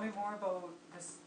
me more about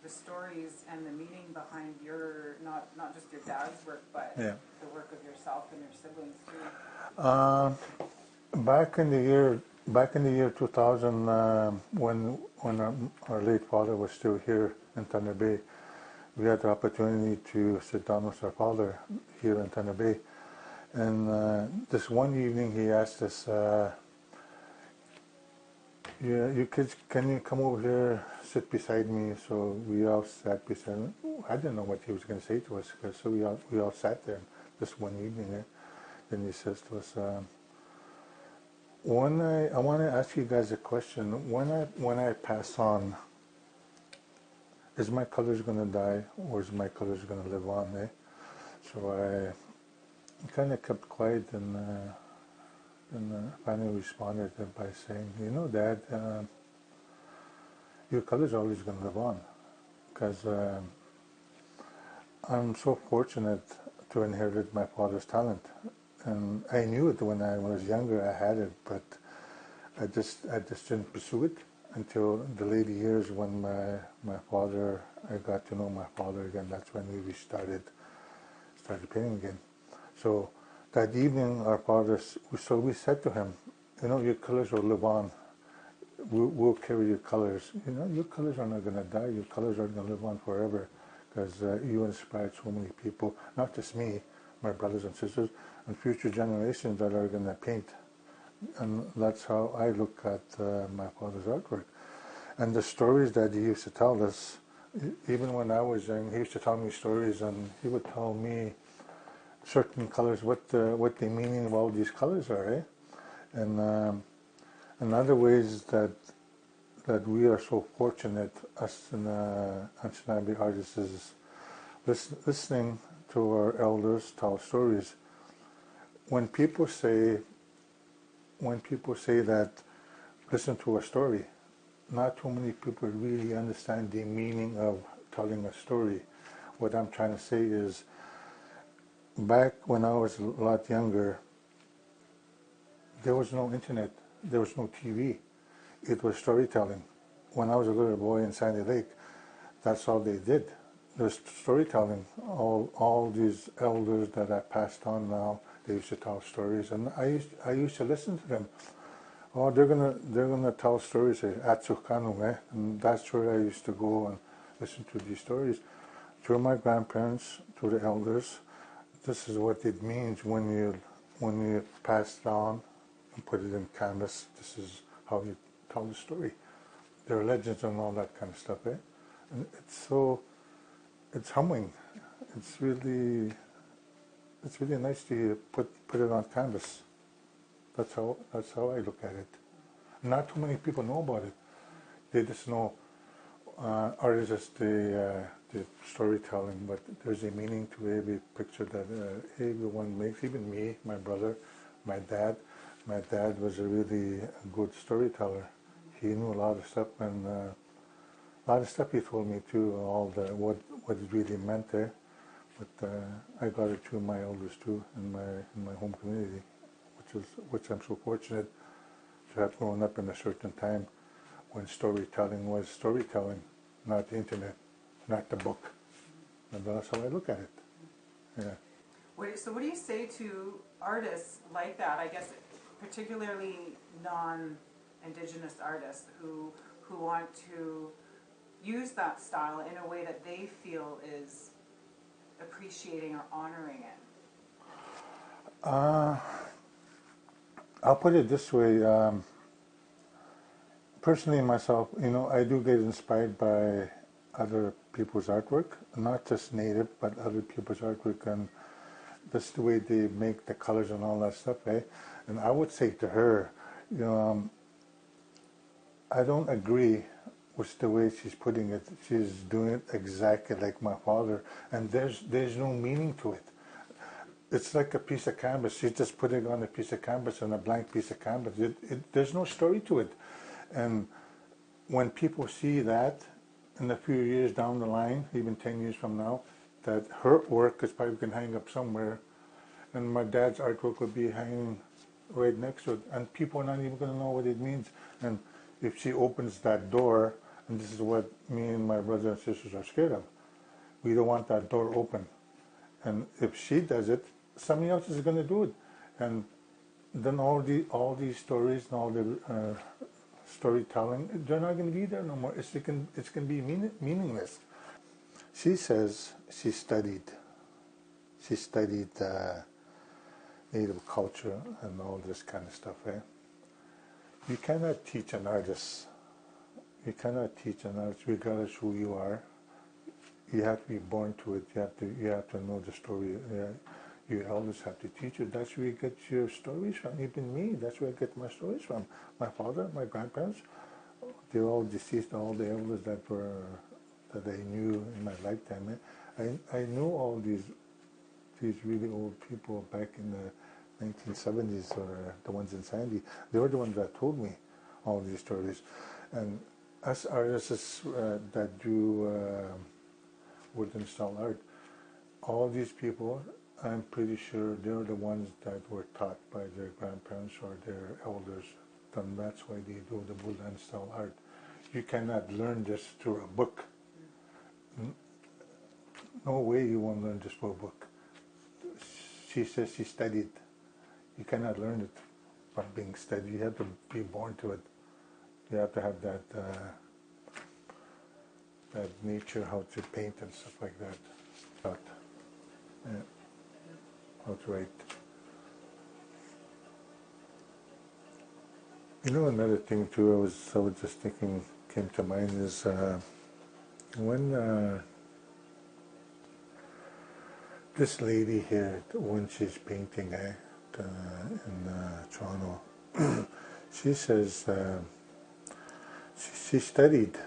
the stories and the meaning behind your, not just your dad's work, but Yeah. the work of yourself and your siblings too. Back in the year 2000, when our late father was still here in Thunder Bay, we had the opportunity to sit down with our father here in Thunder Bay. And this one evening he asked us, you kids, can you come over here, sit beside me? So we all sat beside him. I didn't know what he was going to say to us, so we all sat there this one evening. Then he says to us, I want to ask you guys a question. When I pass on, is my colors going to die, or is my colors going to live on? So I kind of kept quiet and finally responded by saying, you know, Dad, your colors are always going to live on, because I'm so fortunate to inherit my father's talent. And I knew it when I was younger, I had it, but I just didn't pursue it until the later years when I got to know my father again. That's when we started painting again. So that evening, we said to him, you know, your colors will live on. We'll carry your colors. You know, your colors are not going to die. Your colors are going to live on forever, because you inspired so many people, not just me, my brothers and sisters, and future generations that are going to paint. And that's how I look at my father's artwork. And the stories that he used to tell us, even when I was young, he used to tell me stories, and he would tell me certain colors, what the meaning of all these colors are, And other ways that we are so fortunate, us and Anishinaabe artists, is listening to our elders tell stories. When people say that, listen to a story, not too many people really understand the meaning of telling a story. What I'm trying to say is, back when I was a lot younger, there was no internet, there was no TV. It was storytelling. When I was a little boy in Sandy Lake, that's all they did. There's storytelling. All these elders that I passed on now, they used to tell stories, and I used to listen to them. Oh, they're gonna tell stories at Tsukanu, and that's where I used to go and listen to these stories. To my grandparents, to the elders, this is what it means when you pass it on and put it in canvas. This is how you tell the story. There are legends and all that kind of stuff, And it's humbling. It's really nice to put it on canvas. That's how I look at it. Not too many people know about it. They just know art is just the storytelling, but there's a meaning to every picture that everyone makes. Even me, my brother, my dad. My dad was a really good storyteller. He knew a lot of stuff, and a lot of stuff he told me too. What it really meant there. But I got it through my elders too in my home community, which I'm so fortunate to have grown up in a certain time when storytelling was storytelling, not the internet, not the book. And that's how I look at it. Yeah. So what do you say to artists like that? I guess particularly non-Indigenous artists who want to use that style in a way that they feel is appreciating or honoring it? I'll put it this way. Personally, myself, I do get inspired by other people's artwork, not just native, but other people's artwork, and that's the way they make the colors and all that stuff, And I would say to her, I don't agree with the way she's putting it. She's doing it exactly like my father, and there's no meaning to it. It's like a piece of canvas. She's just putting it on a piece of canvas, on a blank piece of canvas. There's no story to it. And when people see that in a few years down the line, even 10 years from now, that her work is probably going to hang up somewhere, and my dad's artwork will be hanging right next to it, and people are not even going to know what it means. And if she opens that door And this is what me and my brothers and sisters are scared of. We don't want that door open. And if she does it, somebody else is going to do it. And then all these stories and all the storytelling, they're not going to be there no more. It's going to be meaningless. She says she studied native culture and all this kind of stuff. You cannot teach an artist. You cannot teach an artist, regardless who you are. You have to be born to it. You have to know the story. Your elders have to teach you. That's where you get your stories from. Even me, that's where I get my stories from. My father, my grandparents, they're all deceased. All the elders that I knew in my lifetime. I knew all these really old people back in the 1970s, or the ones in Sandy. They were the ones that told me all these stories. And us artists that do wood install art, all these people, I'm pretty sure they're the ones that were taught by their grandparents or their elders. And that's why they do the wood install art. You cannot learn this through a book. No way you won't learn this through a book. She says she studied. You cannot learn it from being studied. You have to be born to it. You have to have that nature, how to paint and stuff like that. But, how to write. You know, another thing too, I was just thinking, came to mind is when this lady here, when she's painting in Toronto, she says she studied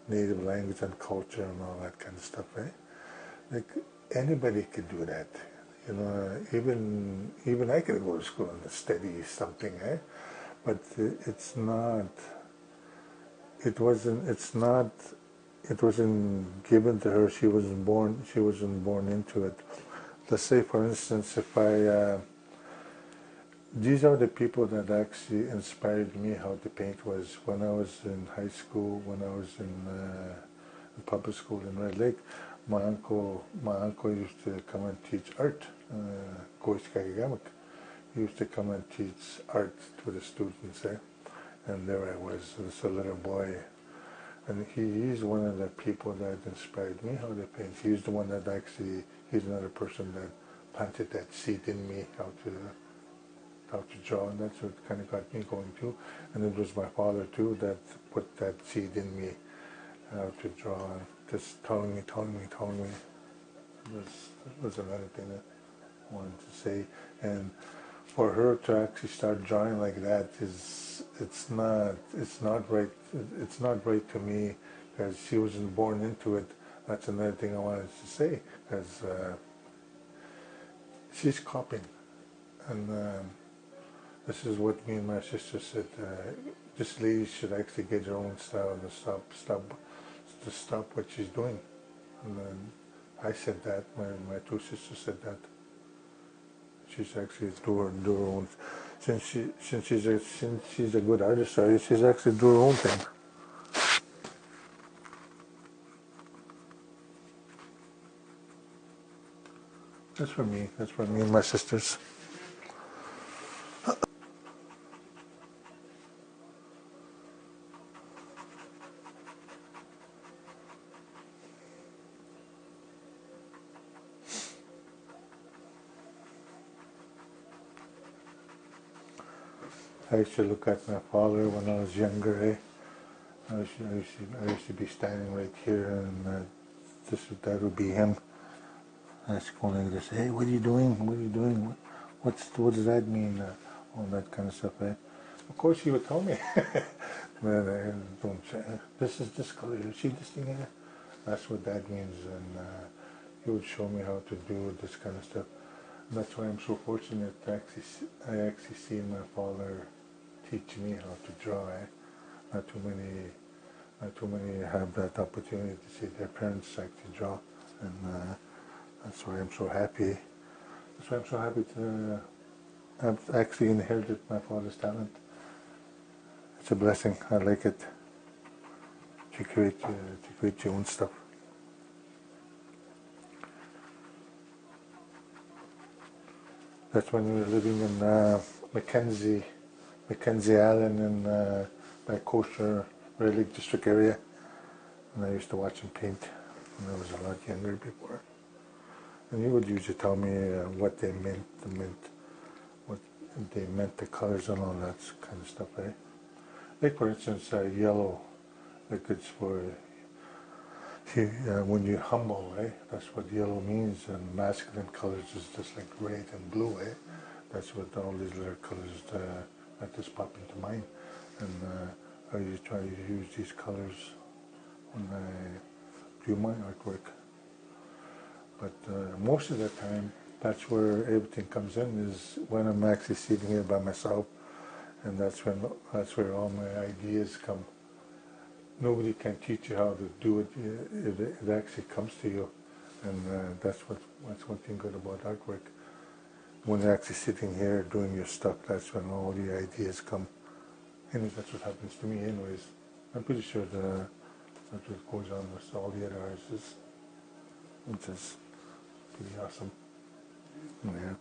native language and culture and all that kind of stuff, right? Like anybody could do that, you know. Even I could go to school and study something, eh? But it's not. It wasn't. It's not. It wasn't given to her. She wasn't born. She wasn't born into it. Let's say, for instance, if I. These are the people that actually inspired me how to paint. Was when I was in high school, when I was in public school in Red Lake. My uncle used to come and teach art. He used to come and teach art to the students, and there I was, as a little boy. And he's one of the people that inspired me how to paint. He's the one that actually, he's another person that planted that seed in me how to draw, and that's what kind of got me going too. And it was my father too that put that seed in me how to draw, and just telling me. It was another thing that I wanted to say. And for her to actually start drawing like that it's not right to me, because she wasn't born into it. That's another thing I wanted to say, because she's copying, and this is what me and my sister said. This lady should actually get her own style to stop what she's doing. And then I said that. My two sisters said that. She's actually do her own. Since she's a good artist, she's actually do her own thing. That's for me. That's for me and my sisters. I used to look at my father when I was younger. I used to be standing right here, and that would be him. I was going like this. Hey, what are you doing? What are you doing? What does that mean? All that kind of stuff. Of course, he would tell me. But this is this color. You see this thing here? That's what that means. And he would show me how to do this kind of stuff. And that's why I'm so fortunate to I actually see my father teach me how to draw. Not too many have that opportunity to see their parents actually draw, and that's why I'm so happy. That's why I'm so happy to have actually inherited my father's talent. It's a blessing. I like it. to create your own stuff. That's when we were living in Mackenzie Island in by Kosher Red Lake District area, and I used to watch him paint when I was a lot younger before. And he would usually tell me what they meant, what they meant, the colors and all that kind of stuff, eh? Like for instance, yellow, like it's for when you're humble, eh? That's what yellow means, and masculine colors is just like red and blue, eh? That's what all these little colors that just pop into mind, and I usually try to use these colors when I do my artwork. But most of the time, that's where everything comes in, is when I'm actually sitting here by myself, and that's where all my ideas come. Nobody can teach you how to do it. It actually comes to you, and that's one thing good about artwork. When you're actually sitting here doing your stuff, that's when all the ideas come. Anyways, that's what happens to me. Anyways, I'm pretty sure that's what goes on with all the other artists, which is pretty awesome. Yeah.